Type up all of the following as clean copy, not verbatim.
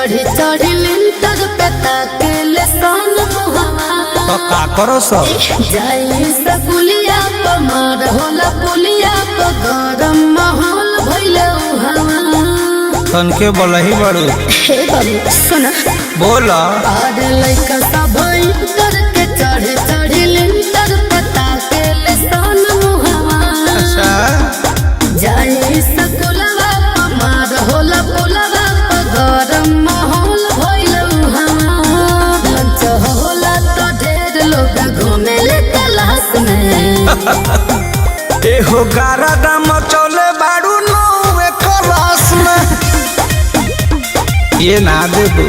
चढ़ी चढ़ी लिंटर पे ताकेले सन मुहावा तो का करो सब जाई सकुलिया प मार होला पुलिया प गरम माहौल भइले उहावा तन के बोलही बड़ू हे बाबू सुना बोला आरे लइका सब इंटर के चढ़ी चढ़ी लिंटर पे ताकेले सन मुहावा अच्छा जाई सकुलवा प मार होला पुलवा प गरम माहौल भइले उहावा लंच होला तो ढेर लोग घूमेले तलाश में एहो गारा दाम चले बाड़ू नौवे क्लास में ये ना दे दो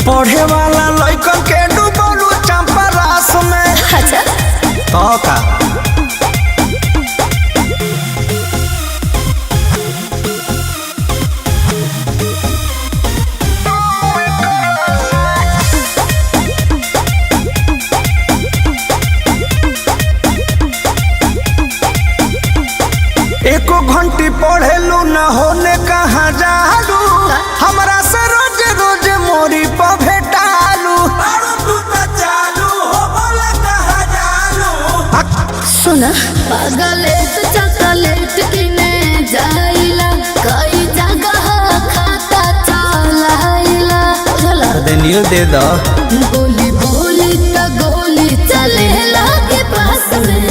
पढ़े वाला लइकन के डूबलू चंपा रास में अच्छा तो का एको घंटी पढ़ेलू न होने कहाँ जालू हमरा से रोज रोज मोरी पर भेटालू सुना पागलेट चॉकलेट किने जाइला कई जगह खाता चलाइला चला देनियो दे दो बोली बोली तो गोली चलेला के पास में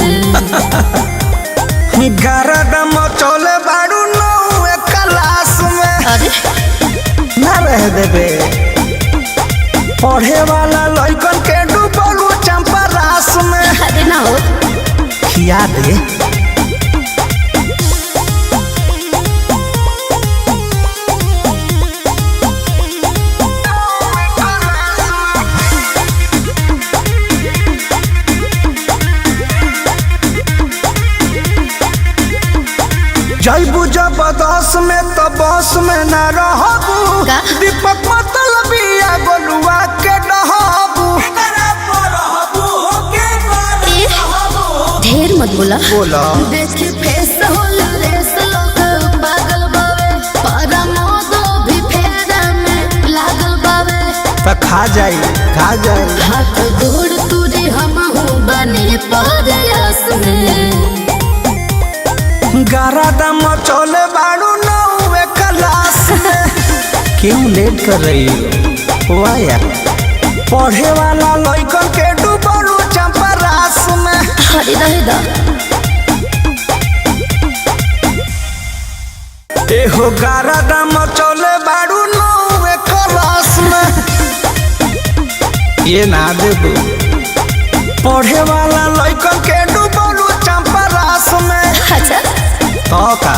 गरदम चले बाड़ू नौवे क्लास में अरे ना रह देबे पढ़े वाला लइकन के डूबलू चंपा रास में अरे ना हो खिया दे जैबू जबरदस्त में तो बस में न रहबू का? दीपक मतलबिया गोलुआ के डहबू ढेर मत बोला बोला देखी फेस होला रेस लोग पागल बावे पारा मोदो भी फेरा में लागल बावे तो खा जाई हाथ गोड़ तुरी हमहू बने परयास में गारा दम चले बाड़ू नौवे क्लास में क्यों लेट कर रही हो वाया पढ़े वाला लइकन के डूबलू चंपा रास में हरी रहेगा एहो गारा दम चले बाड़ू नौवे क्लास में ये ना दे दो पढ़े वाला लइकन के डूबलू चंपा रास में अच्छा तो का